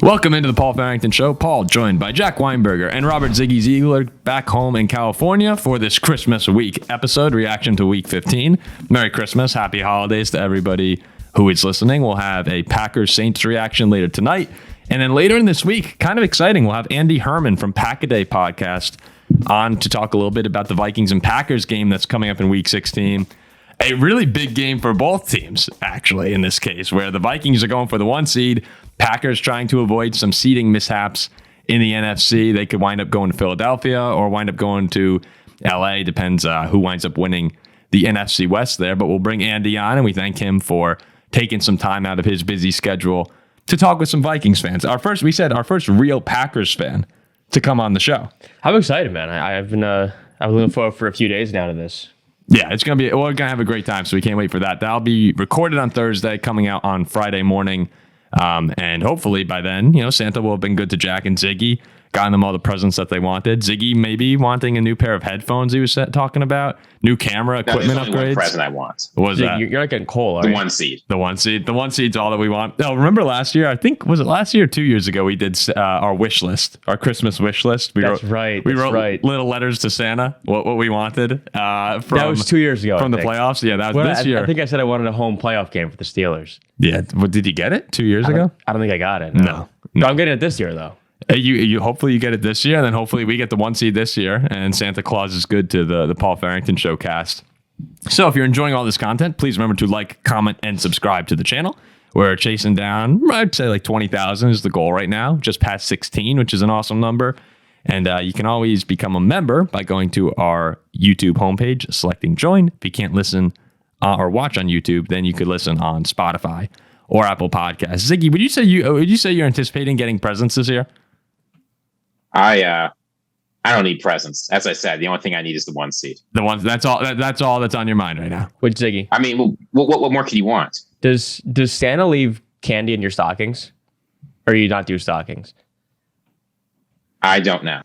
Welcome into the Paul Farrington Show. Paul, joined by Jack Weinberger and Robert Ziggy Ziegler, back home in California for this Christmas week episode, reaction to Week 15. Merry Christmas, happy holidays to everybody who is listening. We'll have a Packers-Saints reaction later tonight. And then later in this week, kind of exciting, we'll have Andy Herman from Pack-A-Day Podcast on to talk a little bit about the Vikings and Packers game that's coming up in Week 16. A really big game for both teams, actually, in this case, where the Vikings are going for the 1 seed, Packers trying to avoid some seeding mishaps in the NFC. They could wind up going to Philadelphia or wind up going to LA. Depends who winds up winning the NFC West there. But we'll bring Andy on, and we thank him for taking some time out of his busy schedule to talk with some Vikings fans. Our first real Packers fan to come on the show. I'm excited, man. I've been looking forward for a few days now to this. Yeah, we're going to have a great time, so we can't wait for that. That'll be recorded on Thursday, coming out on Friday morning. And hopefully by then, Santa will have been good to Jack and Ziggy, gotten them all the presents that they wanted. Ziggy maybe wanting a new pair of headphones he was talking about, new camera equipment upgrades. One present I want. What was that? You're not getting coal, are The you? 1 seed. The 1 seed. The 1 seed's all that we want. Oh, remember last year? I think, was it last year or 2 years ago? We did our wish list, our Christmas wish list. We wrote little letters to Santa, what we wanted. That was 2 years ago. From the playoffs. Yeah, that was this year. I think I said I wanted a home playoff game for the Steelers. Yeah. Did you get it 2 years ago? I don't think I got it. No. I'm getting it this year, though. You hopefully you get it this year, and then hopefully we get the 1 seed this year, and Santa Claus is good to the Paul Farrington Show cast. So if you're enjoying all this content, please remember to like, comment, and subscribe to the channel. We're chasing down, I'd say like 20,000 is the goal right now, just past 16, which is an awesome number. And you can always become a member by going to our YouTube homepage, selecting join. If you can't listen or watch on YouTube, then you could listen on Spotify or Apple Podcasts. Ziggy, would you say you're anticipating getting presents this year? I don't need presents. As I said, the only thing I need is the 1 seed. The ones that's all that's on your mind right now. Which, Ziggy? I mean, what more can you want? Does Santa leave candy in your stockings? Or do you not do stockings? I don't know.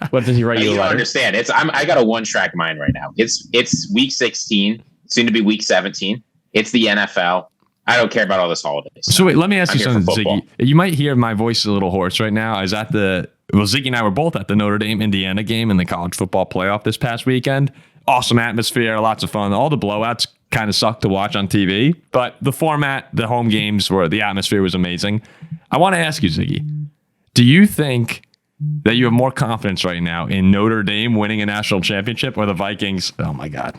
What does he write you a You don't letter? understand. I got a 1-track mind right now. It's week 16, soon to be week 17. It's the NFL. I don't care about all this holidays. So wait, let me ask you I'm here something, for Ziggy. You might hear my voice a little hoarse right now. Ziggy and I were both at the Notre Dame Indiana game in the college football playoff this past weekend. Awesome atmosphere, lots of fun. All the blowouts kind of sucked to watch on TV, but the format, the home games, the atmosphere was amazing. I want to ask you, Ziggy, do you think that you have more confidence right now in Notre Dame winning a national championship or the Vikings? Oh my God,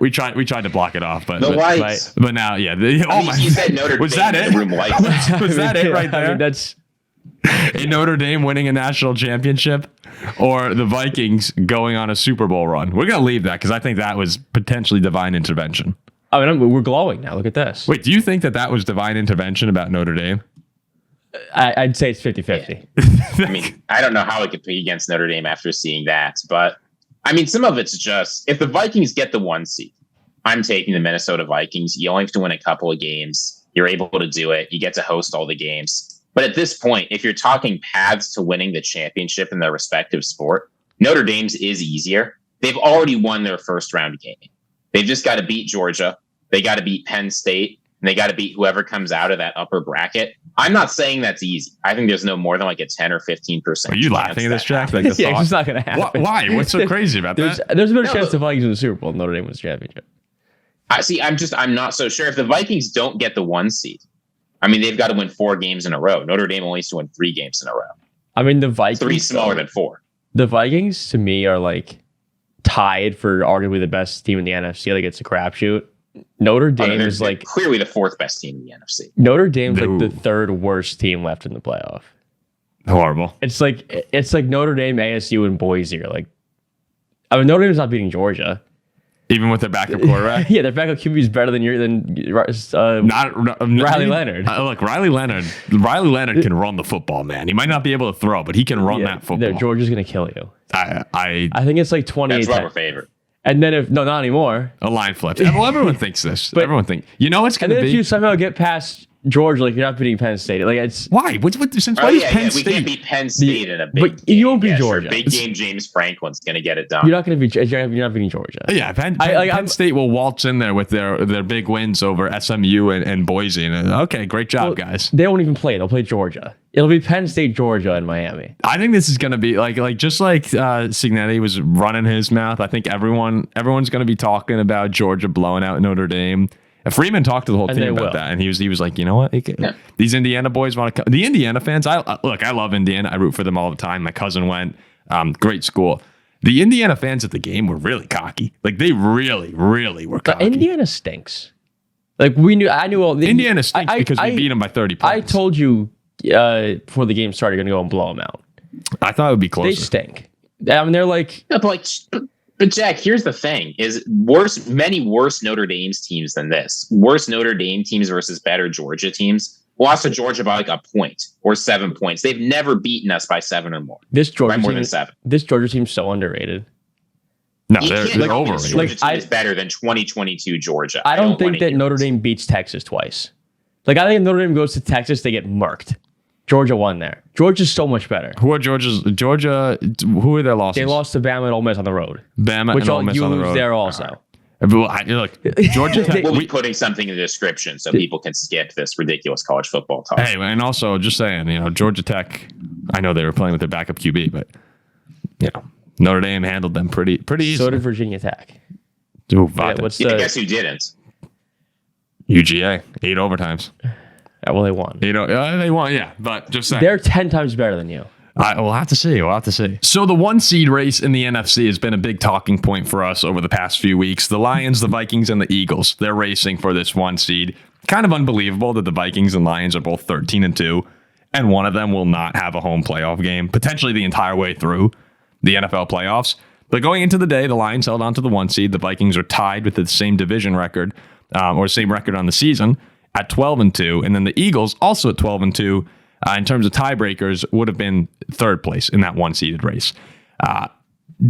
we tried to block it off, but lights. But now, yeah. You said Notre Dame. Was that it? The room lights. Was that it right there? I mean, that's in Notre Dame winning a national championship or the Vikings going on a Super Bowl run? We're going to leave that because I think that was potentially divine intervention. I mean, we're glowing now. Look at this. Wait, do you think that was divine intervention about Notre Dame? I'd say it's 50-50. I mean, I don't know how it could be against Notre Dame after seeing that, but I mean, some of it's just, if the Vikings get the 1 seed, I'm taking the Minnesota Vikings. You only have to win a couple of games. You're able to do it. You get to host all the games. But at this point, if you're talking paths to winning the championship in their respective sport, Notre Dame's is easier. They've already won their first round game. They've just got to beat Georgia. They got to beat Penn State. And they got to beat whoever comes out of that upper bracket. I'm not saying that's easy. I think there's no more than like a 10 or 15%. Are you laughing at this, Jack? Like Yeah, it's not going to happen. Why? What's so crazy about that? There's a better chance the Vikings win the Super Bowl than Notre Dame wins the championship. I'm not so sure. If the Vikings don't get the 1 seed, I mean, they've got to win 4 games in a row. Notre Dame only has to win 3 games in a row. I mean, the Vikings... 3 smaller than 4. The Vikings, to me, are like tied for arguably the best team in the NFC. Like, it's a crapshoot. Notre Dame is like clearly the 4th best team in the NFC. Notre Dame's like the 3rd worst team left in the playoff. Horrible. It's like Notre Dame, ASU, and Boise are like. I mean, Notre Dame's not beating Georgia, even with their backup quarterback. Yeah, their backup QB is better than Riley Leonard. Look, Riley Leonard can run the football, man. He might not be able to throw, but he can run that football. Georgia's gonna kill you. I think it's like 28. That's rubber favorite. And then not anymore. A line flip. Well, everyone thinks this. Everyone thinks. You know what's going to be? And then if you somehow get past Georgia, like you're not beating Penn State. Like it's why? Since when is Penn We State? can't beat Penn State in a big but game. you won't beat Sure, Georgia. big game. James Franklin's going to get it done. You're not going to beat. You're not beating Georgia. Yeah, Penn State will waltz in there with their big wins over SMU and Boise. And okay, great job, guys. They won't even play. They'll play Georgia. It'll be Penn State, Georgia, and Miami. I think this is going to be like Signetti was running his mouth. I think everyone's going to be talking about Georgia blowing out Notre Dame. And Freeman talked to the whole team about that, and he was like, you know what? These Indiana boys want to come. The Indiana fans, I love Indiana. I root for them all the time. My cousin went. Great school. The Indiana fans at the game were really cocky. Like they really, really were cocky. But Indiana stinks. Like I knew all. Indiana stinks because we beat them by 30 points. I told you before the game started, you're gonna go and blow them out. I thought it would be closer. They stink. I mean, they're like. Yeah, but Jack, here's the thing: is many worse Notre Dame's teams than this. Worse Notre Dame teams versus better Georgia teams lost to Georgia by like a point or 7 points. They've never beaten us by 7 or more. This Georgia by more team, than 7. This Georgia team's so underrated. No, they're overrated. Georgia team is better than 2022 Georgia. I don't think that Notre Dame beats Texas twice. Like I think if Notre Dame goes to Texas, they get murked. Georgia won there. Georgia's so much better. Who are Georgia? Who are their losses? They lost to Bama and Ole Miss on the road. Bama which and Ole Miss on the road. There also. Look, Georgia Tech. We'll be putting something in the description so people can skip this ridiculous college football talk. Hey, and also just saying, Georgia Tech. I know they were playing with their backup QB, but Notre Dame handled them pretty easily. So did Virginia Tech. Guess who didn't? UGA 8 overtimes. Well, they won. They won, yeah. But just saying. They're 10 times better than you. We'll have to see. So the 1 seed race in the NFC has been a big talking point for us over the past few weeks. The Lions, the Vikings, and the Eagles, they're racing for this 1 seed. Kind of unbelievable that the Vikings and Lions are both 13-2, and one of them will not have a home playoff game, potentially the entire way through the NFL playoffs. But going into the day, the Lions held on to the 1 seed. The Vikings are tied with the same division record, or same record on the season, at 12-2, and then the Eagles also at 12-2. In terms of tiebreakers, would have been 3rd place in that 1-seeded race.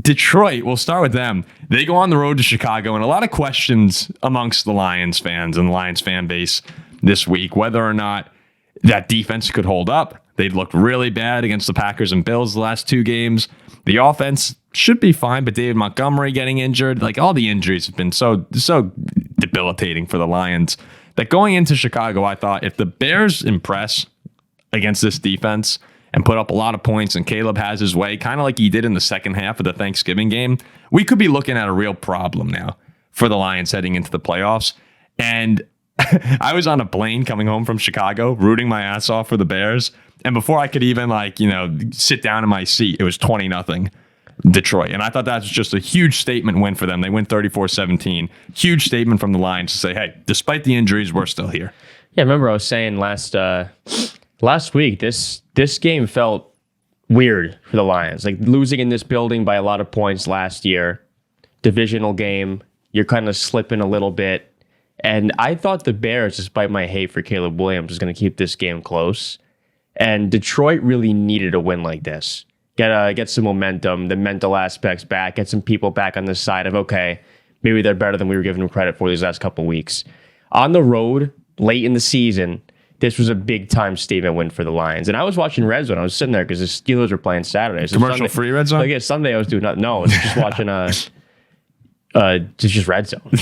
Detroit, we'll start with them. They go on the road to Chicago, and a lot of questions amongst the Lions fans and the Lions fan base this week, whether or not that defense could hold up. They'd looked really bad against the Packers and Bills the last 2 games. The offense should be fine, but David Montgomery getting injured, like all the injuries have been so debilitating for the Lions that going into Chicago, I thought if the Bears impress against this defense and put up a lot of points and Caleb has his way, kind of like he did in the second half of the Thanksgiving game, we could be looking at a real problem now for the Lions heading into the playoffs. And I was on a plane coming home from Chicago, rooting my ass off for the Bears. And before I could even sit down in my seat, it was 20-0 Detroit. And I thought that was just a huge statement win for them. They win 34-17. Huge statement from the Lions to say, hey, despite the injuries, we're still here. Yeah, I remember I was saying last week, this game felt weird for the Lions. Like losing in this building by a lot of points last year, divisional game, you're kind of slipping a little bit. And I thought the Bears, despite my hate for Caleb Williams, was going to keep this game close. And Detroit really needed a win like this. Get some momentum, the mental aspects back, get some people back on the side of, okay, maybe they're better than we were giving them credit for these last couple of weeks. On the road, late in the season, this was a big-time statement win for the Lions. And I was watching Red Zone. I was sitting there because the Steelers were playing Saturday. So Commercial-free Red Zone? Like, yeah, Sunday I was doing nothing. No, I was just watching just Red Zone,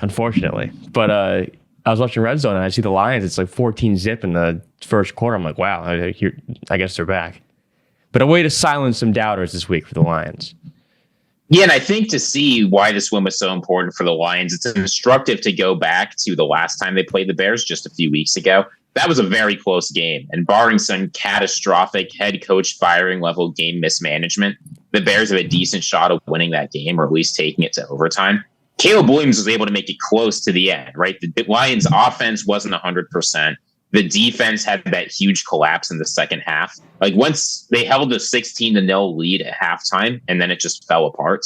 unfortunately. But I was watching Red Zone, and I see the Lions. It's like 14-0 in the first quarter. I'm like, wow, I guess they're back. But a way to silence some doubters this week for the Lions. Yeah, and I think to see why this win was so important for the Lions, it's instructive to go back to the last time they played the Bears just a few weeks ago. That was a very close game. And barring some catastrophic head coach firing level game mismanagement, the Bears have a decent shot of winning that game or at least taking it to overtime. Caleb Williams was able to make it close to the end, right? The Lions offense wasn't 100%. The defense had that huge collapse in the second half. Like once they held a 16-0 lead at halftime, and then it just fell apart.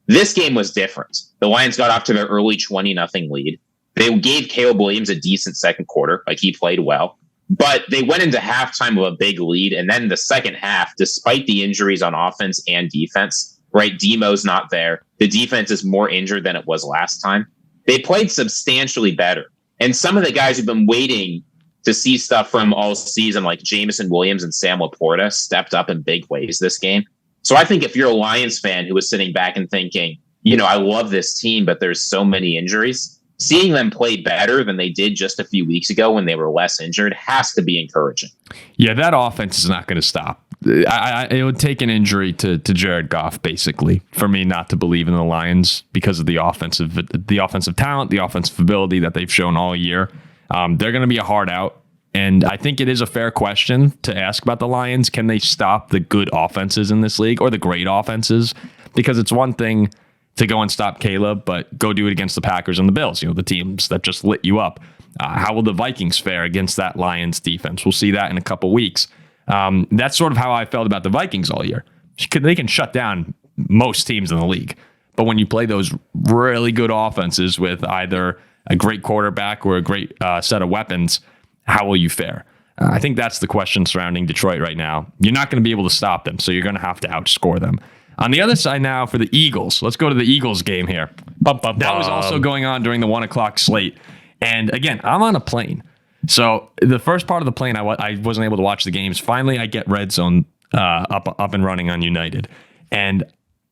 This game was different. The Lions got off to their early 20-0 lead. They gave Caleb Williams a decent second quarter, like he played well. But they went into halftime with a big lead, and then the second half, despite the injuries on offense and defense, right? Demo's not there. The defense is more injured than it was last time. They played substantially better. And some of the guys who've been waiting to see stuff from all season, like Jameson Williams and Sam Laporta stepped up in big ways this game. So I think if you're a Lions fan who was sitting back and thinking, I love this team, but there's so many injuries, seeing them play better than they did just a few weeks ago when they were less injured has to be encouraging. Yeah, that offense is not going to stop. It would take an injury to Jared Goff, basically, for me not to believe in the Lions because of the offensive talent, the offensive ability that they've shown all year. They're going to be a hard out. And I think it is a fair question to ask about the Lions. Can they stop the good offenses in this league or the great offenses? Because it's one thing to go and stop Caleb, but go do it against the Packers and the Bills, the teams that just lit you up. How will the Vikings fare against that Lions defense? We'll see that in a couple weeks. That's sort of how I felt about the Vikings all year. They can shut down most teams in the league. But when you play those really good offenses with either a great quarterback or a great set of weapons, how will you fare? I think that's the question surrounding Detroit right now. You're not going to be able to stop them, so you're going to have to outscore them. On the other side now for the Eagles, let's go to the Eagles game here. That was also going on during the 1 o'clock slate. And again, I'm on a plane. So the first part of the plane, I wasn't able to watch the games. Finally, I get Red Zone up and running on United. And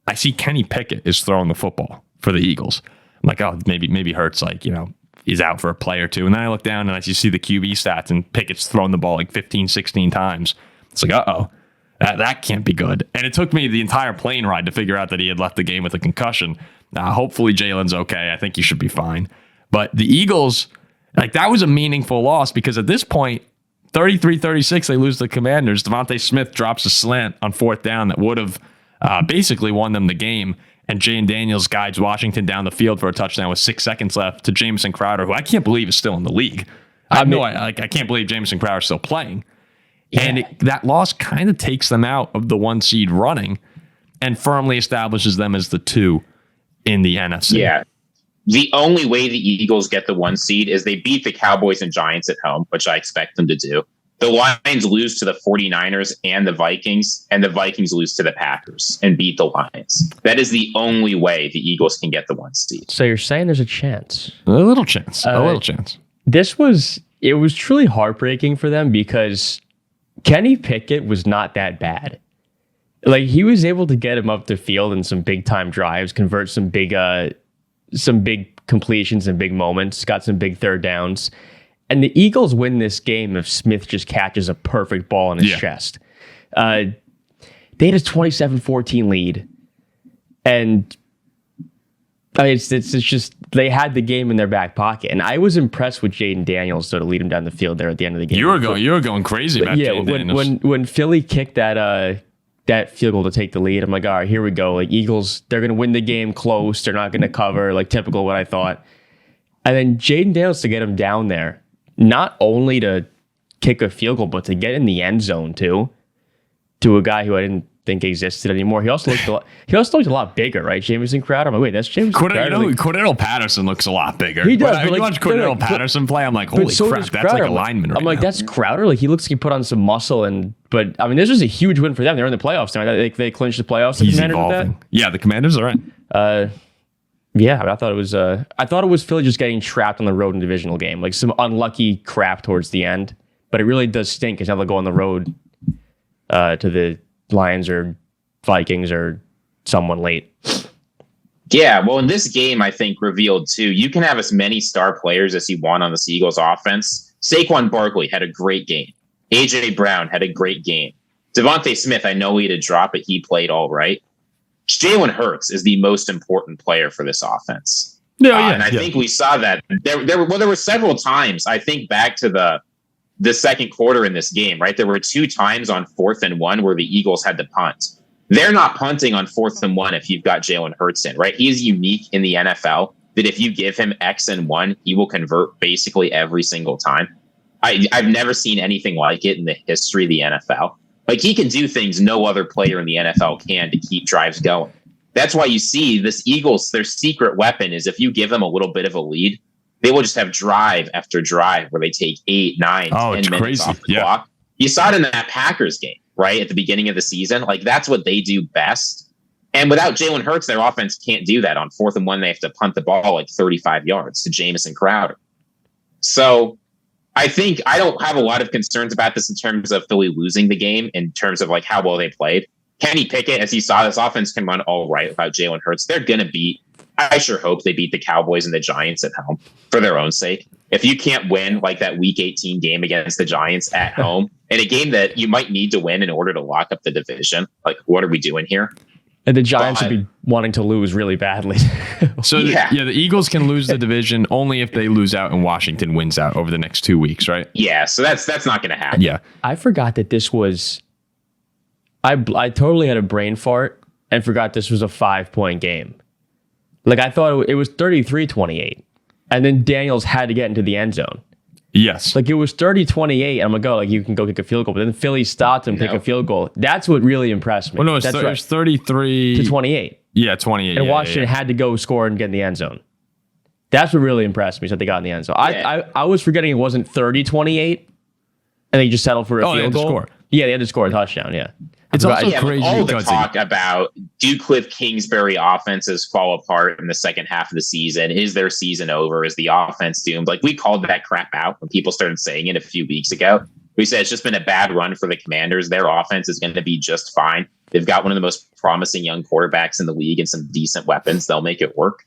I see Kenny Pickett is throwing the football for the Eagles. I'm like, oh, maybe Hurts, is out for a play or two. And then I look down and I see the QB stats and Pickett's thrown the ball 15, 16 times. It's like, uh-oh, that can't be good. And it took me the entire plane ride to figure out that he had left the game with a concussion. Hopefully Jalen's okay. I think he should be fine. But the Eagles, that was a meaningful loss because at this point, 33-36, they lose the Commanders. Devontae Smith drops a slant on 4th down that would have basically won them the game. And Jane Daniels guides Washington down the field for a touchdown with 6 seconds left to Jamison Crowder, who I can't believe is still in the league. I can't believe Jamison Crowder is still playing. Yeah. And that loss kind of takes them out of the 1 seed running and firmly establishes them as the 2 in the NFC. Yeah. The only way the Eagles get the 1 seed is they beat the Cowboys and Giants at home, which I expect them to do. The Lions lose to the 49ers and the Vikings lose to the Packers and beat the Lions. That is the only way the Eagles can get the 1 seed. So you're saying there's a chance? A little chance. A little chance. It was truly heartbreaking for them because Kenny Pickett was not that bad. He was able to get him up the field in some big time drives, convert some big completions and big moments, got some big third downs. And the Eagles win this game if Smith just catches a perfect ball in his chest. They had a 27-14 lead. And it's just they had the game in their back pocket. And I was impressed with Jaden Daniels to lead him down the field there at the end of the game. You were going crazy about Jaden Daniels. When Philly kicked that field goal to take the lead, I'm like, all right, here we go. Eagles, they're going to win the game close. They're not going to cover, typical what I thought. And then Jaden Daniels to get him down there. Not only to kick a field goal, but to get in the end zone too, to a guy who I didn't think existed anymore. He also looked a lot bigger, right? Jamison Crowder. I'm like, wait, that's Jamison Crowder. Cordero Patterson looks a lot bigger. He does. When you watch Cordero Patterson play, I'm like, holy crap, that's like a lineman. I'm like, that's Crowder. He looks like he put on some muscle. But this was a huge win for them. They're in the playoffs now. They clinched the playoffs. He's evolving. Yeah, the Commanders are in. Yeah, I thought it was Philly just getting trapped on the road in a divisional game, some unlucky crap towards the end. But it really does stink because now they'll go on the road to the Lions or Vikings or someone late. Yeah, well, in this game, I think revealed too, you can have as many star players as you want on the Eagles offense. Saquon Barkley had a great game. AJ Brown had a great game. Devontae Smith, I know he had a drop, but he played all right. Jalen Hurts is the most important player for this offense. And I think we saw that. There were several times, I think back to the second quarter in this game, right? There were 2 times on 4th and 1 where the Eagles had to punt. They're not punting on 4th and 1 if you've got Jalen Hurts in, right? He is unique in the NFL that if you give him X and 1, he will convert basically every single time. I've never seen anything like it in the history of the NFL. He can do things no other player in the NFL can to keep drives going. That's why you see this Eagles, their secret weapon is if you give them a little bit of a lead, they will just have drive after drive where they take 8, 9, 10 minutes off the clock. You saw it in that Packers game, right? At the beginning of the season. That's what they do best. And without Jalen Hurts, their offense can't do that. On 4th and 1, they have to punt the ball 35 yards to Jamison Crowder. So I think I don't have a lot of concerns about this in terms of Philly losing the game, in terms of like how well they played. Kenny Pickett, as you saw, this offense can run all right without Jalen Hurts. They're going to beat, I sure hope they beat the Cowboys and the Giants at home for their own sake. If you can't win like that Week 18 game against the Giants at home, in a game that you might need to win in order to lock up the division, like what are we doing here? And the Giants would be wanting to lose really badly. So the Eagles can lose the division only if they lose out and Washington wins out over the next 2 weeks, right? Yeah, so that's not going to happen. Yeah. I forgot that this was... I totally had a brain fart and forgot this was a 5-point game. Like, I thought it was 33-28. And then Daniels had to get into the end zone. Yes. Like, it was 30-28. I'm like, oh, like, you can go kick a field goal. But then Philly stopped and kick a field goal. That's what really impressed me. Well, no, it was 33... to 28. Yeah, 28. And Washington had to go score and get in the end zone. That's what really impressed me, is that they got in the end zone. I was forgetting it wasn't 30-28, and they just settled for a field goal. Score. Yeah, they had to score a touchdown, yeah. It's also crazy. All the talk about do Cliff Kingsbury offenses fall apart in the second half of the season? Is their season over? Is the offense doomed? Like, we called that crap out when people started saying it a few weeks ago. We said it's just been a bad run for the Commanders. Their offense is going to be just fine. They've got one of the most promising young quarterbacks in the league and some decent weapons. They'll make it work.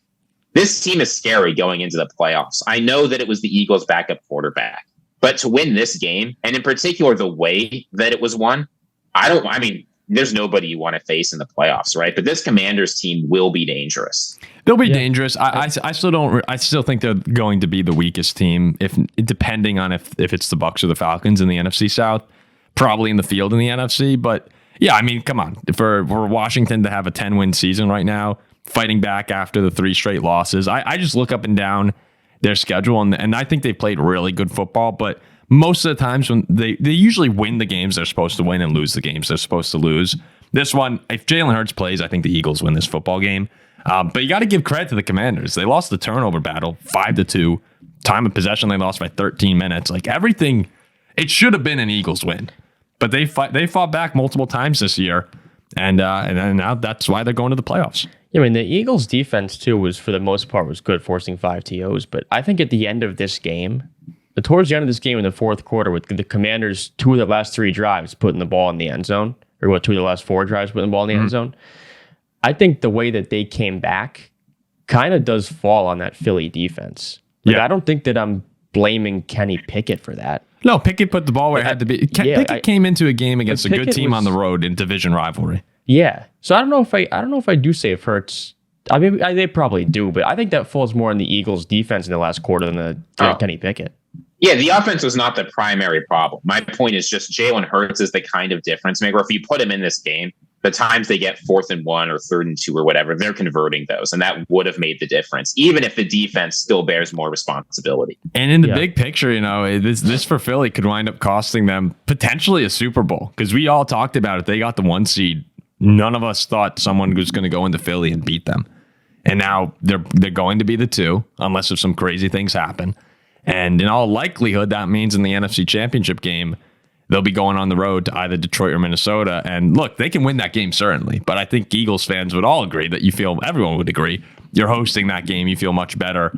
This team is scary going into the playoffs. I know that it was the Eagles' backup quarterback, but to win this game, and in particular the way that it was won, there's nobody you want to face in the playoffs, right? But this Commanders team will be dangerous. They'll be dangerous. I still think they're going to be the weakest team, depending on if it's the Bucs or the Falcons in the NFC South, probably in the field in the NFC. But yeah, I mean, come on, for Washington to have a 10-win season right now, fighting back after the 3 straight losses, I just look up and down their schedule, and I think they played really good football, but most of the times when they usually win the games they're supposed to win and lose the games they're supposed to lose. This one, if Jalen Hurts plays, I think the Eagles win this football game. But you got to give credit to the Commanders. They lost the turnover battle 5-2. Time of possession, they lost by 13 minutes. Like, everything, it should have been an Eagles win. But they fought back multiple times this year. And now that's why they're going to the playoffs. Yeah, I mean, the Eagles' defense, too, was for the most part was good, forcing 5 TOs. But I think at the end of this game, towards the end of this game in the fourth quarter, with the Commanders, 2 of the last 3 drives putting the ball in the end zone, or 2 of the last 4 drives putting the ball in the end zone, I think the way that they came back kind of does fall on that Philly defense. Like, I don't think that I'm blaming Kenny Pickett for that. No, Pickett put the ball where it had to be. Pickett came into a game against a good team on the road in division rivalry. Yeah, so I don't know if I do say if Hurts. I mean, they probably do, but I think that falls more on the Eagles' defense in the last quarter than Kenny Pickett. Yeah, the offense was not the primary problem. My point is just Jalen Hurts is the kind of difference maker. If you put him in this game, the times they get 4th and 1 or 3rd and 2 or whatever, they're converting those, and that would have made the difference, even if the defense still bears more responsibility. And in the big picture, this for Philly could wind up costing them potentially a Super Bowl, because we all talked about it. They got the 1 seed. None of us thought someone was going to go into Philly and beat them, and now they're going to be the 2, unless if some crazy things happen. And in all likelihood, that means in the NFC Championship game, they'll be going on the road to either Detroit or Minnesota. And look, they can win that game, certainly. But I think Eagles fans would all agree that everyone would agree, you're hosting that game. You feel much better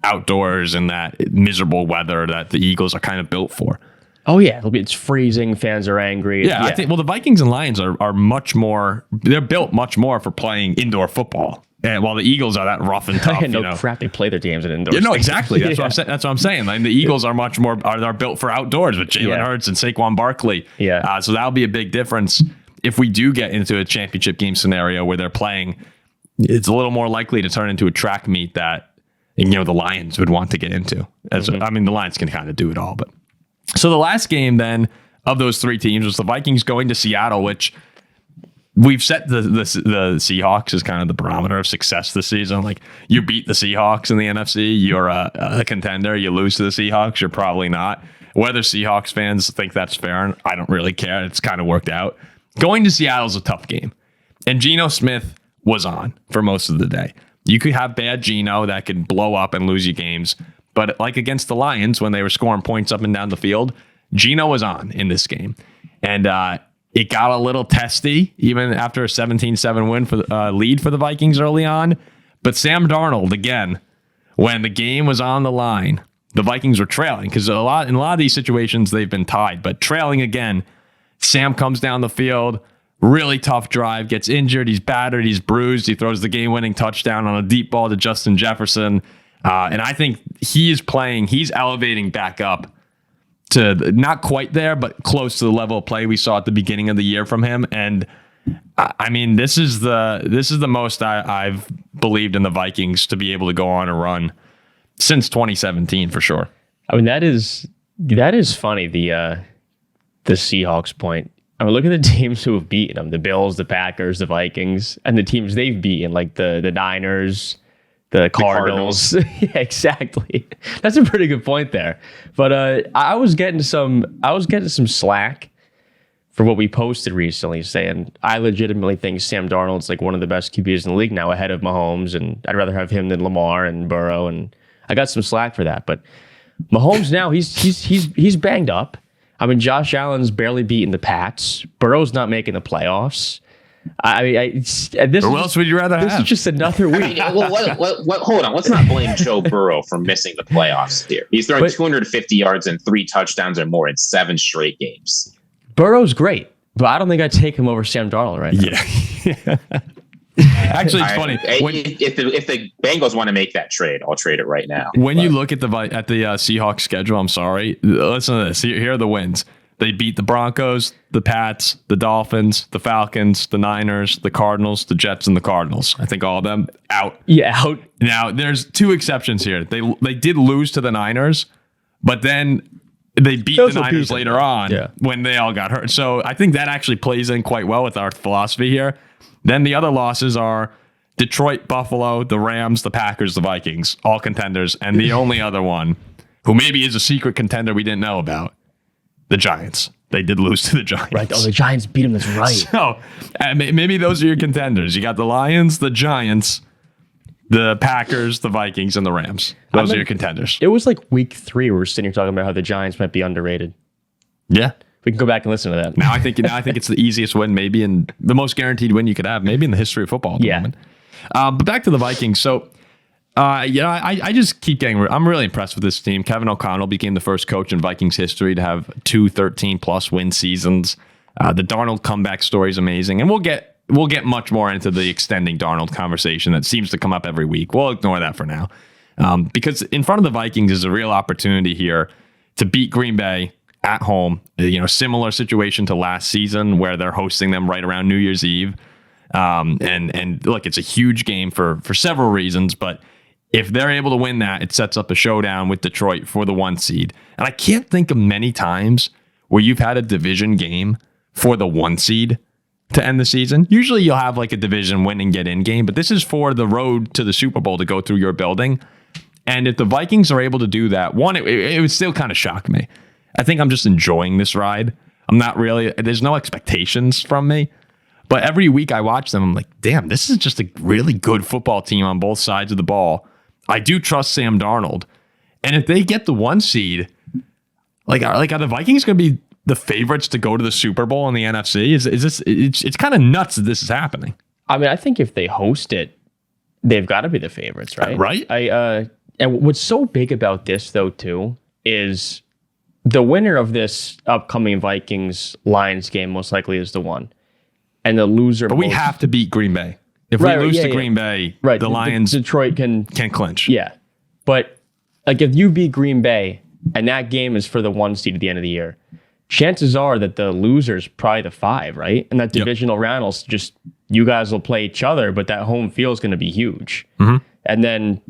outdoors in that miserable weather that the Eagles are kind of built for. Oh, yeah. It's freezing. Fans are angry. Yeah, I think, the Vikings and Lions are much more, they're built much more for playing indoor football. And while the Eagles are that rough and tough, crap, they play their games in indoors. Yeah, no, exactly. That's what I'm saying. Like, the Eagles are much more are built for outdoors with Jalen Hurts and Saquon Barkley. Yeah. So that'll be a big difference if we do get into a championship game scenario where they're playing. It's a little more likely to turn into a track meet that the Lions would want to get into. I mean, the Lions can kind of do it all, but so the last game then of those 3 teams was the Vikings going to Seattle, which. We've set the Seahawks as kind of the barometer of success this season. Like, you beat the Seahawks in the NFC, you're a contender. You lose to the Seahawks, you're probably not. Whether Seahawks fans think that's fair, I don't really care. It's kind of worked out. Going to Seattle is a tough game. And Geno Smith was on for most of the day. You could have bad Geno that could blow up and lose you games. But like against the Lions, when they were scoring points up and down the field, Geno was on in this game. And it got a little testy, even after a 17-7 win for lead for the Vikings early on. But Sam Darnold, again, when the game was on the line, the Vikings were trailing, because in a lot of these situations they've been tied, but trailing again. Sam comes down the field, really tough drive, gets injured, he's battered, he's bruised, he throws the game-winning touchdown on a deep ball to Justin Jefferson, and I think he's elevating back up to not quite there, but close to the level of play we saw at the beginning of the year from him. And I mean, this is the most I've believed in the Vikings to be able to go on a run since 2017 for sure. I mean, that is funny. The Seahawks point. I mean, look at the teams who have beaten them: the Bills, the Packers, the Vikings, and the teams they've beaten, like the Niners, the Cardinals. Yeah, exactly. That's a pretty good point there. But I was getting some slack for what we posted recently, saying I legitimately think Sam Darnold's like one of the best QBs in the league now, ahead of Mahomes, and I'd rather have him than Lamar and Burrow. And I got some slack for that. But Mahomes now he's banged up. I mean, Josh Allen's barely beating the Pats. Burrow's not making the playoffs. Who else would you rather have? This is just another week. I mean, hold on. Let's not blame Joe Burrow for missing the playoffs here. He's throwing 250 yards and 3 touchdowns or more in 7 straight games. Burrow's great, but I don't think I'd take him over Sam Darnold right now. Yeah. Actually, it's funny. If the Bengals want to make that trade, I'll trade it right now. When you look at the Seahawks schedule, I'm sorry. Listen to this. Here are the wins. They beat the Broncos, the Pats, the Dolphins, the Falcons, the Niners, the Cardinals, the Jets, and the Cardinals. I think all of them out. Yeah, out. Now, there's 2 exceptions here. They did lose to the Niners, but then they beat the Niners later on when they all got hurt. So I think that actually plays in quite well with our philosophy here. Then the other losses are Detroit, Buffalo, the Rams, the Packers, the Vikings, all contenders. And the only other one, who maybe is a secret contender we didn't know about, the Giants. They did lose to the Giants. Right. Oh, the Giants beat them. That's right. So maybe those are your contenders. You got the Lions, the Giants, the Packers, the Vikings, and the Rams. Those are your contenders. It was like week 3. We were sitting here talking about how the Giants might be underrated. Yeah. We can go back and listen to that. Now I think it's the easiest win, maybe, and the most guaranteed win you could have, maybe in the history of football at the moment. But back to the Vikings. So, I just keep I'm really impressed with this team. Kevin O'Connell became the first coach in Vikings history to have 2 13+ win seasons. The Darnold comeback story is amazing, and we'll get much more into the extending Darnold conversation that seems to come up every week. We'll ignore that for now, because in front of the Vikings is a real opportunity here to beat Green Bay at home. Similar situation to last season where they're hosting them right around New Year's Eve. And look, it's a huge game for several reasons, but if they're able to win that, it sets up a showdown with Detroit for the 1 seed. And I can't think of many times where you've had a division game for the 1 seed to end the season. Usually you'll have like a division win and get in game, but this is for the road to the Super Bowl to go through your building. And if the Vikings are able to do that, it would still kind of shock me. I think I'm just enjoying this ride. There's no expectations from me. But every week I watch them, I'm like, damn, this is just a really good football team on both sides of the ball. I do trust Sam Darnold. And if they get the 1 seed, are the Vikings going to be the favorites to go to the Super Bowl in the NFC? It's kind of nuts that this is happening. I mean, I think if they host it, they've got to be the favorites, right? Right. And what's so big about this, though, too, is the winner of this upcoming Vikings-Lions game most likely is the one. And the loser... But we have to beat Green Bay. If we lose to Green Bay, the Lions... Detroit can clinch. Yeah. But if you beat Green Bay, and that game is for the 1 seed at the end of the year, chances are that the loser's probably the 5, right? And that divisional round will just... You guys will play each other, but that home field is going to be huge. Mm-hmm. And then...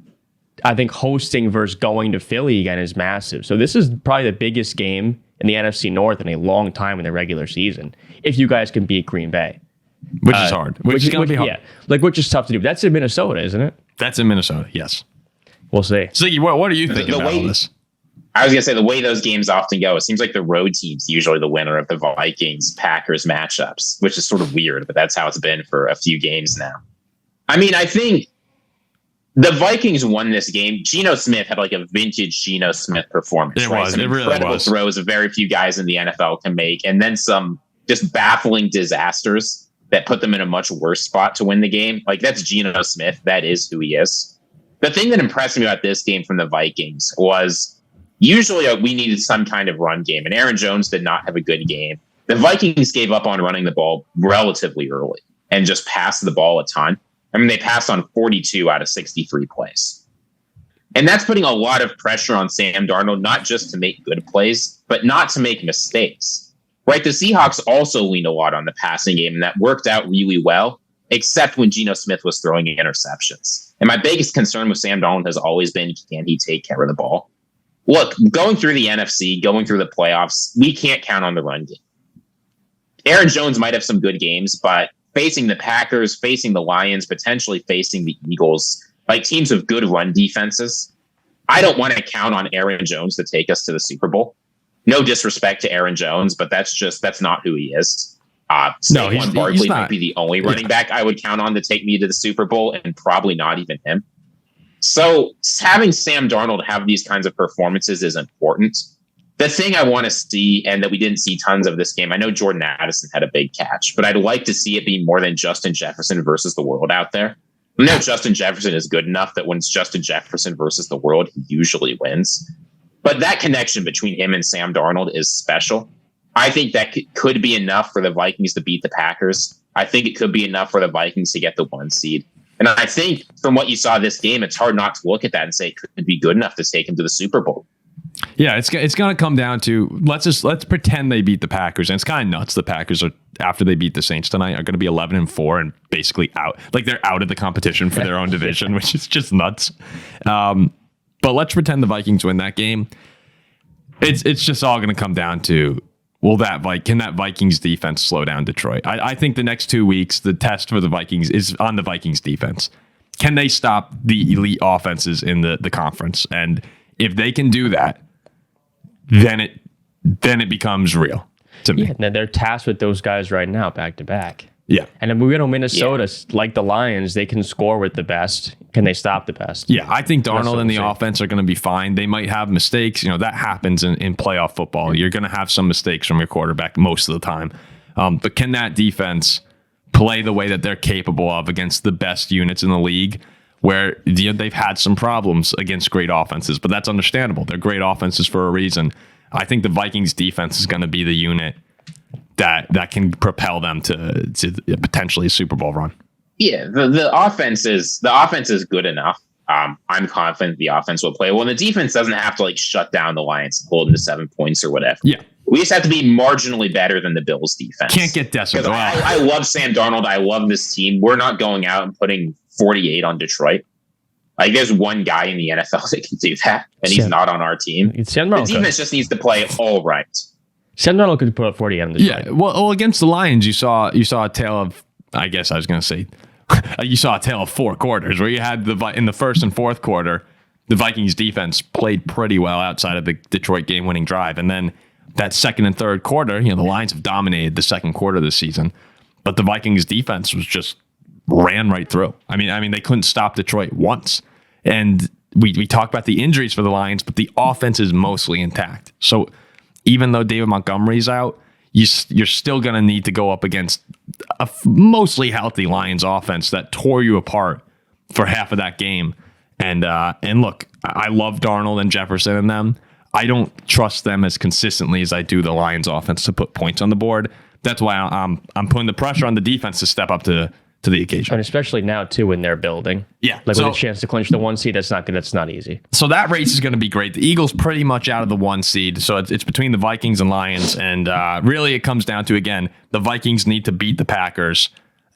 I think hosting versus going to Philly again is massive. So this is probably the biggest game in the NFC North in a long time in the regular season. If you guys can beat Green Bay. Which is hard. Which is going to be hard. Yeah. Which is tough to do. That's in Minnesota, isn't it? That's in Minnesota, yes. We'll see. Ziggy, what do you think about all this? I was going to say, the way those games often go, it seems like the road team's usually the winner of the Vikings-Packers matchups, which is sort of weird, but that's how it's been for a few games now. I mean, I think the Vikings won this game. Geno Smith had like a vintage Geno Smith performance. It was. It really incredible was. Throws that very few guys in the NFL can make, and then some just baffling disasters that put them in a much worse spot to win the game. Like, that's Geno Smith. That is who he is. The thing that impressed me about this game from the Vikings was Usually we needed some kind of run game, and Aaron Jones did not have a good game. The Vikings gave up on running the ball relatively early and just passed the ball a ton. I mean, they passed on 42 out of 63 plays. And that's putting a lot of pressure on Sam Darnold, not just to make good plays, but not to make mistakes. Right? The Seahawks also leaned a lot on the passing game, and that worked out really well, except when Geno Smith was throwing interceptions. And my biggest concern with Sam Darnold has always been, can he take care of the ball? Look, going through the NFC, going through the playoffs, we can't count on the run game. Aaron Jones might have some good games, but facing the Packers, facing the Lions, potentially facing the Eagles, like teams with good run defenses, I don't want to count on Aaron Jones to take us to the Super Bowl. No disrespect to Aaron Jones, but that's not who he is. Saquon Barkley might be the only running back I would count on to take me to the Super Bowl, and probably not even him. So having Sam Darnold have these kinds of performances is important. The thing I want to see, and that we didn't see tons of this game, I know Jordan Addison had a big catch, but I'd like to see it be more than Justin Jefferson versus the world out there. I know Justin Jefferson is good enough that when it's Justin Jefferson versus the world, he usually wins. But that connection between him and Sam Darnold is special. I think that could be enough for the Vikings to beat the Packers. I think it could be enough for the Vikings to get the 1 seed. And I think from what you saw this game, it's hard not to look at that and say it could be good enough to take him to the Super Bowl. Yeah, it's going to come down to let's pretend they beat the Packers, and it's kind of nuts. The Packers are, after they beat the Saints tonight, are going to be 11-4 and basically out. Like, they're out of the competition for their own division, which is just nuts. But let's pretend the Vikings win that game. It's just all going to come down to, can that Vikings defense slow down Detroit? I think the next 2 weeks, the test for the Vikings is on the Vikings defense. Can they stop the elite offenses in the conference? And if they can do that, then it becomes real to me. Yeah, they're tasked with those guys right now, back to back. Yeah. And if we go to Minnesota, like the Lions, they can score with the best. Can they stop the best? Yeah, I think Darnold and the offense are going to be fine. They might have mistakes. That happens in playoff football. You're going to have some mistakes from your quarterback most of the time. But can that defense play the way that they're capable of against the best units in the league, where they've had some problems against great offenses, but that's understandable. They're great offenses for a reason. I think the Vikings defense is going to be the unit that can propel them to potentially a Super Bowl run. Yeah, the offense is good enough. I'm confident the offense will play well. And the defense doesn't have to shut down the Lions and hold them to 7 points or whatever. Yeah. We just have to be marginally better than the Bills defense. Can't get desperate. I love Sam Darnold. I love this team. We're not going out and putting 48 on Detroit. There's one guy in the NFL that can do that, and he's not on our team. The defense just needs to play all right. Sam Darnold could put up 40 on Detroit. Yeah, well, against the Lions, you saw a tale of, I guess I was going to say, you saw a tale of 4 quarters where you had in the first and fourth quarter, the Vikings defense played pretty well outside of the Detroit game-winning drive, and then that second and third quarter, the Lions have dominated the second quarter this season, but the Vikings defense was just ran right through. I mean, they couldn't stop Detroit once, and we talked about the injuries for the Lions, but the offense is mostly intact. So even though David Montgomery's out, you're still going to need to go up against a mostly healthy Lions offense that tore you apart for half of that game. And look, I love Darnold and Jefferson and them. I don't trust them as consistently as I do the Lions offense to put points on the board. That's why I'm putting the pressure on the defense to step up to the occasion. And especially now, too, when they're building. Yeah. With a chance to clinch the 1 seed, that's not easy. So that race is going to be great. The Eagles pretty much out of the 1 seed. So it's between the Vikings and Lions. And really it comes down to, again, the Vikings need to beat the Packers.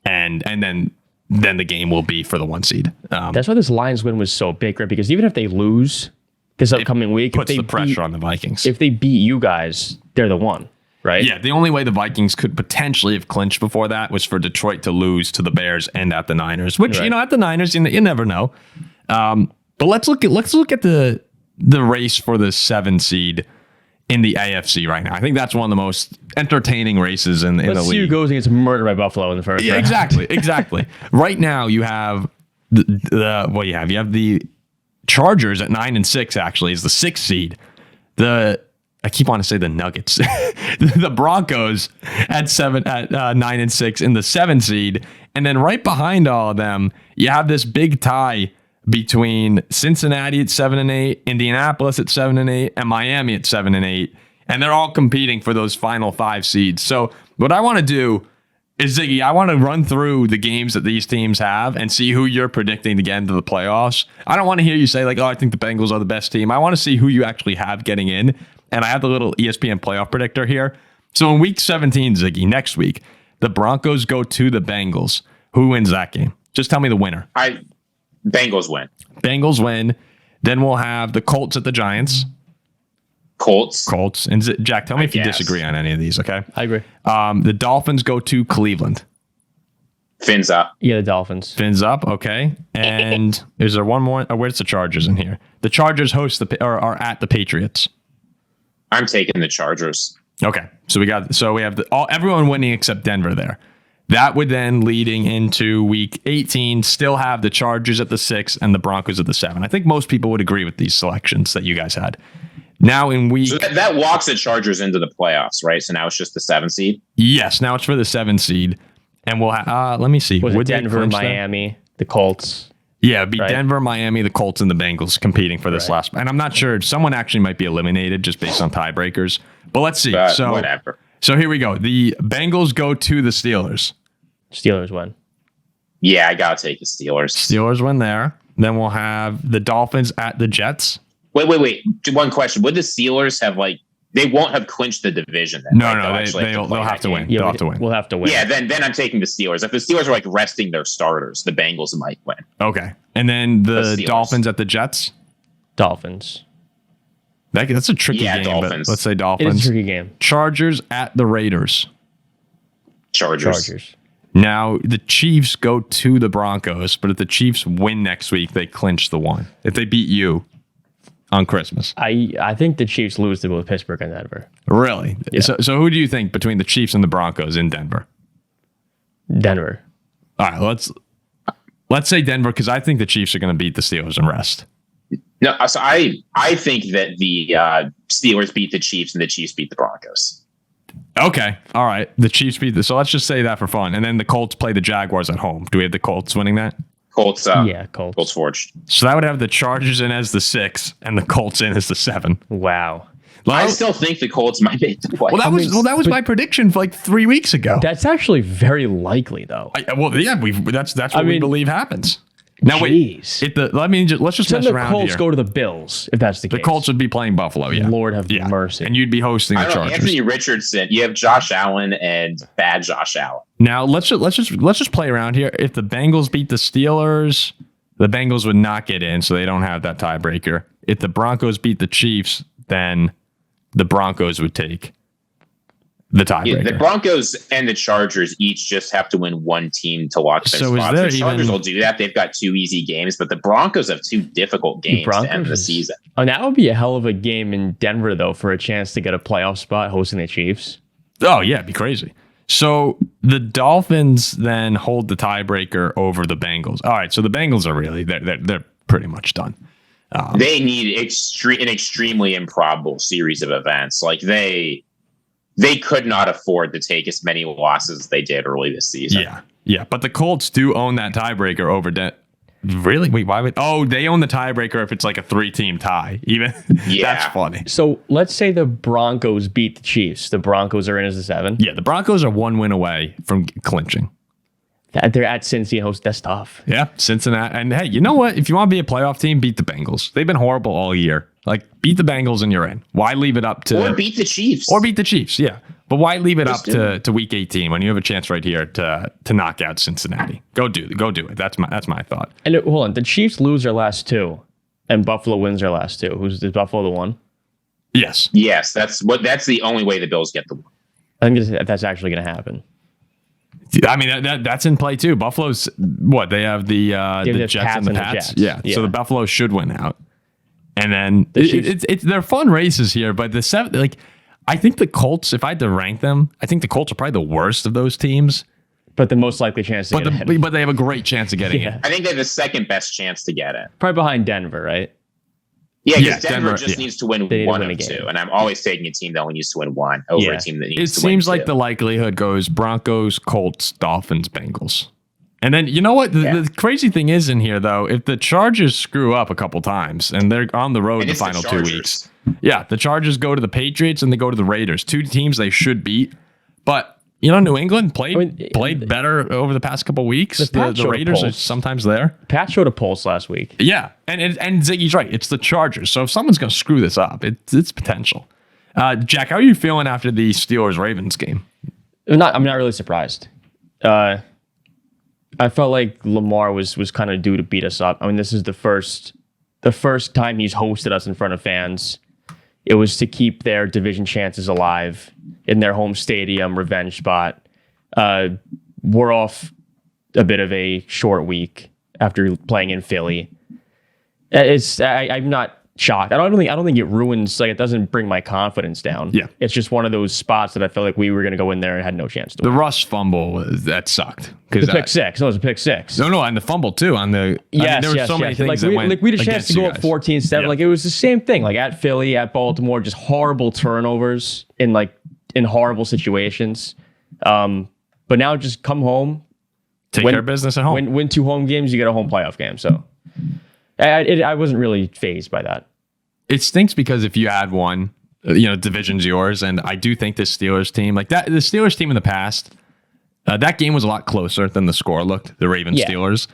And then the game will be for the 1 seed. That's why this Lions win was so big, right? Because even if they lose this upcoming week, puts the pressure on the Vikings. If they beat you guys, they're the 1. Right? Yeah, the only way the Vikings could potentially have clinched before that was for Detroit to lose to the Bears and at the Niners, which, at the Niners, you never know. But let's look at the race for the 7 seed in the AFC right now. I think that's one of the most entertaining races in the league. Let's see who goes against murder by Buffalo in the first round. Exactly. Right now you have you have the Chargers at 9-6, actually, is the 6th seed. I keep wanting to say the Nuggets. The Broncos at 9-6 in the 7 seed. And then right behind all of them, you have this big tie between Cincinnati at 7-8, Indianapolis at 7-8, and Miami at 7-8. And they're all competing for those final 5 seeds. So what I want to do is, Ziggy, I want to run through the games that these teams have and see who you're predicting to get into the playoffs. I don't want to hear you say like, oh, I think the Bengals are the best team. I want to see who you actually have getting in. And I have the little ESPN playoff predictor here. So in week 17, Ziggy, next week, the Broncos go to the Bengals. Who wins that game? Just tell me the winner. Bengals win. Bengals win. Then we'll have the Colts at the Giants. Colts. And Jack, tell me if you disagree on any of these, okay? I agree. The Dolphins go to Cleveland. Fins up. Yeah, the Dolphins. Fins up, okay. And is there one more? Where's the Chargers in here? The Chargers host are at the Patriots. I'm taking the Chargers. Okay, so we have everyone winning except Denver there. That would then, leading into week 18, still have the Chargers at the 6 and the Broncos at the 7. I think most people would agree with these selections that you guys had. Now in week... So that walks the Chargers into the playoffs, right? So now it's just the 7 seed? Yes, now it's for the 7 seed. And we'll have... let me see. Was it Denver, Miami, the Colts? Yeah, it'd be right? Denver, Miami, the Colts, and the Bengals competing for this last... And I'm not sure. Someone actually might be eliminated just based on tiebreakers. But let's see. Whatever. So here we go. The Bengals go to the Steelers. Steelers win. Yeah, I got to take the Steelers. Steelers win there. Then we'll have the Dolphins at the Jets. Wait. One question. Would the Steelers have they won't have clinched the division then? No, right? they'll have to win. Yeah, they'll have to win. We'll have to win. Yeah, then I'm taking the Steelers. If the Steelers are resting their starters, the Bengals might win. Okay. And then the Dolphins at the Jets. Dolphins. That's a tricky game. Dolphins. But let's say Dolphins. It's a tricky game. Chargers at the Raiders. Chargers. Now, the Chiefs go to the Broncos, but if the Chiefs win next week, they clinch the one. If they beat you on Christmas. I think the Chiefs lose to both Pittsburgh and Denver. Really? Yeah. So who do you think between the Chiefs and the Broncos in Denver? Denver. All right, let's say Denver, because I think the Chiefs are going to beat the Steelers and rest. No, so I think that the Steelers beat the Chiefs and the Chiefs beat the Broncos. Okay. All right. The Chiefs beat so let's just say that for fun. And then the Colts play the Jaguars at home. Do we have the Colts winning that? Colts. Colts. Colts forged. So that would have the Chargers in as the 6 and the Colts in as the 7. Wow. I still think the Colts might make the playoffs. Well, that was my prediction for 3 weeks ago. That's actually very likely, though. That's what we believe happens. Now, Jeez. let's just mess around the Colts here. go to the Bills, if that's the case. The Colts would be playing Buffalo, yeah. Lord have mercy. And you'd be hosting the Chargers. Anthony Richardson, you have Josh Allen and bad Josh Allen. Now, let's just play around here. If the Bengals beat the Steelers, the Bengals would not get in, so they don't have that tiebreaker. If the Broncos beat the Chiefs, then the Broncos would take the tiebreaker. Yeah, the Broncos and the Chargers each just have to win one team to lock their spots. The Chargers will do that. They've got 2 easy games, but the Broncos have 2 difficult games to end the season. Oh, that would be a hell of a game in Denver, though, for a chance to get a playoff spot hosting the Chiefs. Oh, yeah, it'd be crazy. So the Dolphins then hold the tiebreaker over the Bengals. All right, so the Bengals are really, they're pretty much done. They need an extremely improbable series of events. They could not afford to take as many losses as they did early this season. Yeah. But the Colts do own that tiebreaker over Really? Wait, why would... Oh, they own the tiebreaker if it's a 3-team tie. Even that's funny. So let's say the Broncos beat the Chiefs. The Broncos are in as a 7. Yeah, the Broncos are 1 win away from clinching. They're at Cincy and host. That's tough. Yeah, Cincinnati. And hey, you know what? If you want to be a playoff team, beat the Bengals. They've been horrible all year. Beat the Bengals and you're in. Why leave it up to... Or beat the Chiefs. Yeah. But why leave it up to week 18 when you have a chance right here to knock out Cincinnati? Go do it. That's my thought. And hold on. The Chiefs lose their last 2, and Buffalo wins their last 2. Is Buffalo the one? Yes. Yes, that's the only way the Bills get the one. I think that's actually going to happen. I mean, that's in play too. Buffalo's what? They have the Jets and the Pats. Yeah. So the Buffalo should win out. And then they're fun races here, but the 7, I think the Colts, if I had to rank them, I think the Colts are probably the worst of those teams. But the most likely chance to get in. But they have a great chance of getting in. I think they have the second best chance to get in. Probably behind Denver, right? Yeah, because Denver just needs to win one of 2. And I'm always taking a team that only needs to win 1 over a team that needs to win 2. It seems like the likelihood goes Broncos, Colts, Dolphins, Bengals. And then you know what? The crazy thing is in here, though, if the Chargers screw up a couple times and they're on the road the final 2 weeks. Yeah, the Chargers go to the Patriots and they go to the Raiders. 2 teams they should beat. But, New England played better over the past couple weeks. The Raiders are sometimes there. Pat showed a pulse last week. Yeah, and Ziggy's right. It's the Chargers. So if someone's going to screw this up, it's potential. Jack, how are you feeling after the Steelers-Ravens game? I'm not really surprised. I felt like Lamar was kind of due to beat us up. I mean, this is the first time he's hosted us in front of fans. It was to keep their division chances alive in their home stadium revenge spot. We're off a bit of a short week after playing in Philly. I'm not shocked. I don't think it ruins, it doesn't bring my confidence down. Yeah. It's just one of those spots that I felt like we were going to go in there and had no chance to The win. Russ fumble, that sucked. The pick six. No, it was a pick six. No, and the fumble too on the. Yes, there were so many things we that went had a chance to go up 14-7. Yeah. It was the same thing. At Philly, at Baltimore, just horrible turnovers in horrible situations. But now just come home, take care of business at home. Win 2 home games, you get a home playoff game. So I wasn't really fazed by that. It stinks because if you had one, division's yours, and I do think this Steelers team, the Steelers team in the past, that game was a lot closer than the score looked. The Ravens Steelers.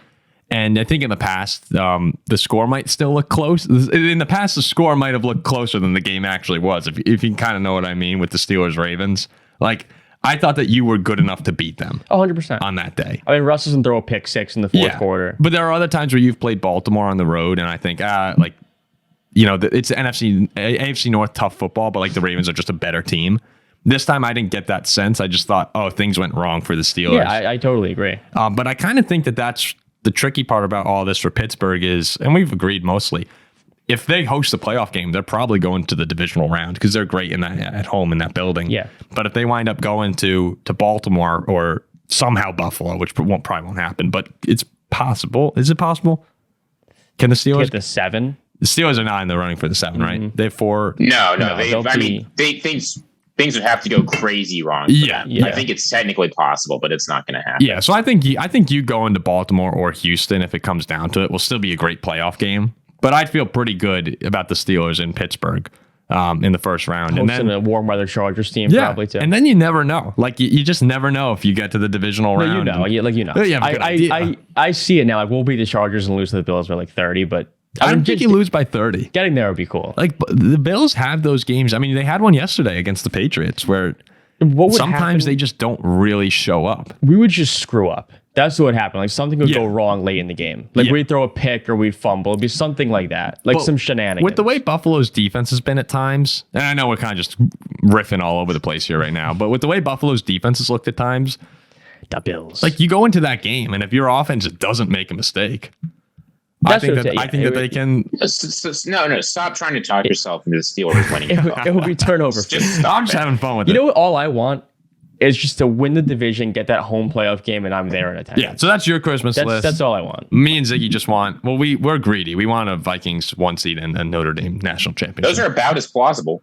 And I think in the past, the score might still look close. In the past, the score might have looked closer than the game actually was. If you kind of know what I mean with the Steelers Ravens, I thought that you were good enough to beat them 100% on that day. I mean, Russ doesn't throw a pick six in the fourth quarter. But there are other times where you've played Baltimore on the road, and I think it's AFC North tough football, but the Ravens are just a better team. This time I didn't get that sense. I just thought, things went wrong for the Steelers. Yeah, I totally agree. But I kind of think that that's the tricky part about all this for Pittsburgh is, and we've agreed mostly, if they host the playoff game, they're probably going to the divisional round because they're great at home in that building. Yeah. But if they wind up going to Baltimore or somehow Buffalo, which probably won't happen, but it's possible. Is it possible? Can the Steelers get the 7? The Steelers are not in the running for the 7, right? They have 4. No. Things would have to go crazy wrong. Yeah. I think it's technically possible, but it's not going to happen. Yeah. So I think you going to Baltimore or Houston, if it comes down to it, will still be a great playoff game. But I'd feel pretty good about the Steelers in Pittsburgh in the first round. And then a warm weather Chargers team probably too. And then you never know. You just never know if you get to the divisional round. I see it now. We'll beat the Chargers and lose to the Bills by 30, but I don't think you lose by 30. Getting there would be cool. The Bills have those games. I mean, they had one yesterday against the Patriots where sometimes they just don't really show up. We would just screw up. That's what happened. Something would go wrong late in the game. We'd throw a pick or we'd fumble. It'd be something like that. Some shenanigans. With the way Buffalo's defense has been at times, and I know we're kind of just riffing all over the place here right now, but with the way Buffalo's defense has looked at times, the Bills. You go into that game, and if your offense doesn't make a mistake, I think that they can. No, stop trying to talk yourself into the Steelers winning. It will be turnover. I'm just having fun with it. You know what? All I want is just to win the division, get that home playoff game, and I'm there in attendance. Yeah, so that's your Christmas list. That's all I want. Me and Ziggy just want. Well, we're greedy. We want a Vikings 1 seed and a Notre Dame national championship. Those are about as plausible.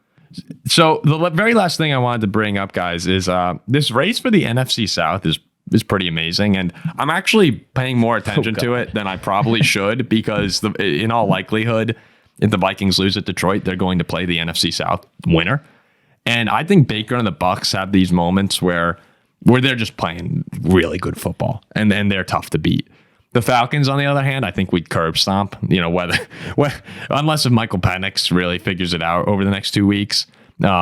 So the very last thing I wanted to bring up, guys, is this race for the NFC South is pretty amazing, and I'm actually paying more attention to it than I probably should because in all likelihood, if the Vikings lose at Detroit, they're going to play the NFC South winner. And I think Baker and the Bucs have these moments where they're just playing really good football and they're tough to beat. The Falcons, on the other hand, I think we'd curb stomp, unless if Michael Penix really figures it out over the next 2 weeks.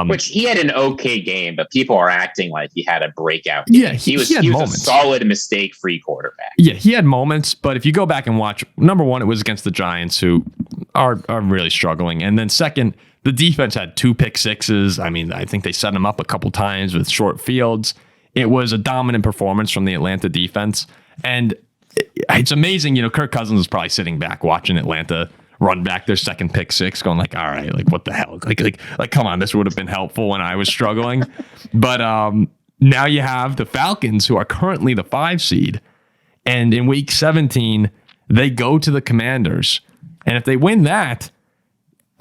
Which he had an okay game, but people are acting like he had a breakout game. Yeah, he was a solid mistake-free quarterback. Yeah, he had moments, but if you go back and watch, number one, it was against the Giants, who are really struggling. And then second, the defense had 2 pick sixes. I mean, I think they set him up a couple times with short fields. It was a dominant performance from the Atlanta defense. And it's amazing, Kirk Cousins was probably sitting back watching Atlanta run back their second pick six, going all right, what the hell? Come on, this would have been helpful when I was struggling. But now you have the Falcons, who are currently the 5 seed. And in week 17, they go to the Commanders. And if they win that,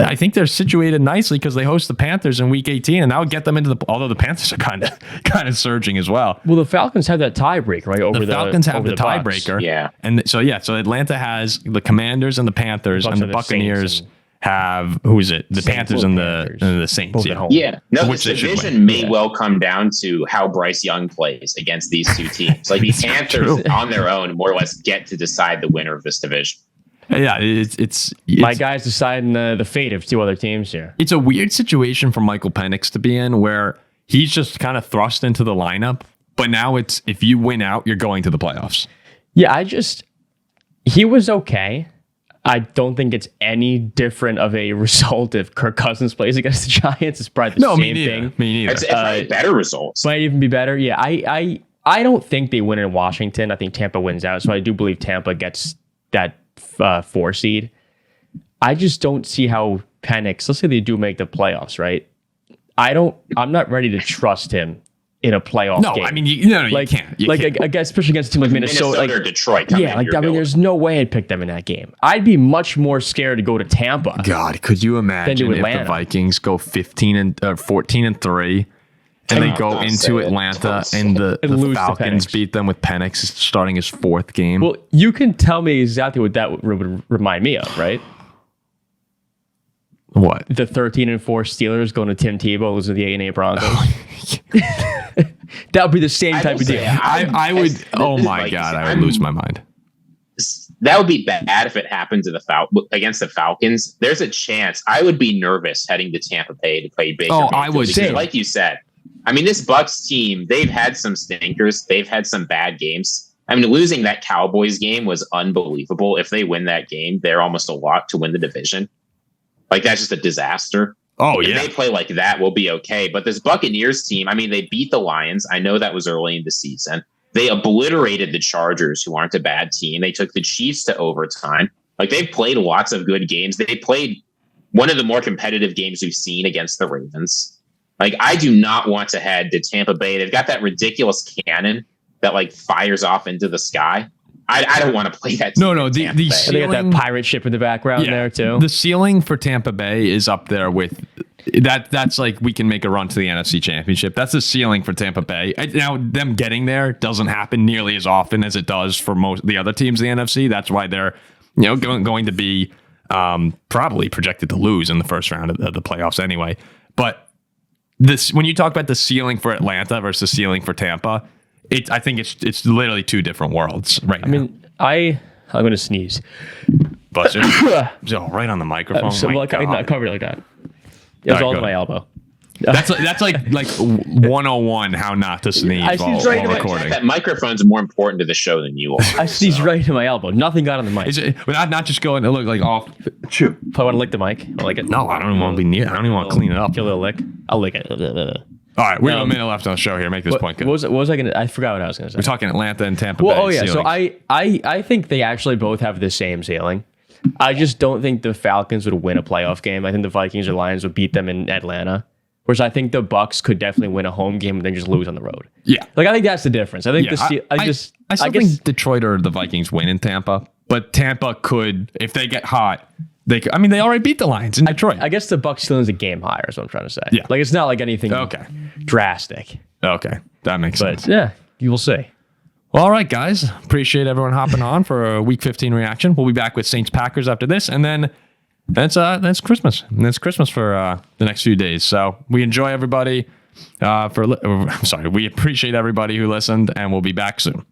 I think they're situated nicely because they host the Panthers in Week 18, and that would get them into although the Panthers are kind of surging as well. Well, the Falcons have that tiebreak, right? Over the Falcons have the Bucs. tiebreaker, Yeah. And so Atlanta has the Commanders and the Panthers, and the Buccaneers have who's it? The Panthers and the Saints. Both at home. Yeah, no, Which this they should division win. may well come down to how Bryce Young plays against these two teams. Like the Panthers on their own, more or less, get to decide the winner of this division. Yeah, it's my guy's deciding the fate of two other teams here. It's a weird situation for Michael Penix to be in, where he's just kind of thrust into the lineup. But now it's if you win out, you're going to the playoffs. Yeah, he was okay. I don't think it's any different of a result if Kirk Cousins plays against the Giants. It's probably the same thing. Me neither. It's probably better results. Might even be better. Yeah, I don't think they win in Washington. I think Tampa wins out. So I do believe Tampa gets that 4 seed. I just don't see how Penix, let's say they do make the playoffs, right? I'm not ready to trust him in a playoff game. No, I mean, you can't. I guess, especially against a team like Minnesota. or Detroit. There's no way I'd pick them in that game. I'd be much more scared to go to Tampa. God, could you imagine if the Vikings go 14-3 and they go into Atlanta and the Falcons beat them with Penix starting his 4th game? Well, you can tell me exactly what that would remind me of, right? What? The 13-4 Steelers going to Tim Tebow, losing to the 8-8 Broncos. That would be the same type of deal. I would. Oh my God, I would lose my mind. That would be bad if it happened to against the Falcons. There's a chance I would be nervous heading to Tampa Bay to play Baker Mayfield. I would say, like you said. I mean, this Bucs team, they've had some stinkers. They've had some bad games. I mean, losing that Cowboys game was unbelievable. If they win that game, they're almost a lock to win the division. Like, that's just a disaster. Oh, if yeah. they play like that, we'll be okay. But this Buccaneers team, I mean, they beat the Lions. I know that was early in the season. They obliterated the Chargers, who aren't a bad team. They took the Chiefs to overtime. Like, they've played lots of good games. They played one of the more competitive games we've seen against the Ravens. Like, I do not want to head to Tampa Bay. They've got that ridiculous cannon that, like, fires off into the sky. I don't want to play that. No. They got that pirate ship in the background there too. The ceiling for Tampa Bay is up there with that. That's like we can make a run to the NFC Championship. That's the ceiling for Tampa Bay. Now, them getting there doesn't happen nearly as often as it does for most the other teams in the NFC. That's why they're going to be probably projected to lose in the first round of the playoffs anyway. But when you talk about the ceiling for Atlanta versus the ceiling for Tampa. I think it's literally two different worlds right now. I mean, I'm going to sneeze. Bless you. Right on the microphone. I'm not covered like that. It was all in my elbow. That's like 101 how not to sneeze while recording. That microphone's more important to the show than you are. I sneezed right in my elbow. Nothing got on the mic. Not just going to look like off. Chew. If I want to lick the mic, I'll lick it. No, I don't even want to be near. I don't even want to clean it up. Give it a lick. I'll lick it. All right, we have a minute left on the show here. Make this point good. What was I going to... I forgot what I was going to say. We're talking Atlanta and Tampa Bay. Well, oh, yeah. So I think they actually both have the same ceiling. I just don't think the Falcons would win a playoff game. I think the Vikings or Lions would beat them in Atlanta. Whereas I think the Bucs could definitely win a home game and then just lose on the road. Yeah. Like, I think that's the difference. I think I still think Detroit or the Vikings win in Tampa. But Tampa could, if they get hot... they already beat the Lions in Detroit. I guess the Bucs ceiling's a game higher is what I'm trying to say. Yeah. Like, it's not like anything drastic. Okay. That makes sense. But, yeah, you will see. Well, all right, guys. Appreciate everyone hopping on for a Week 15 reaction. We'll be back with Saints-Packers after this, and then that's Christmas. And that's Christmas for the next few days. So we enjoy everybody. We appreciate everybody who listened, and we'll be back soon.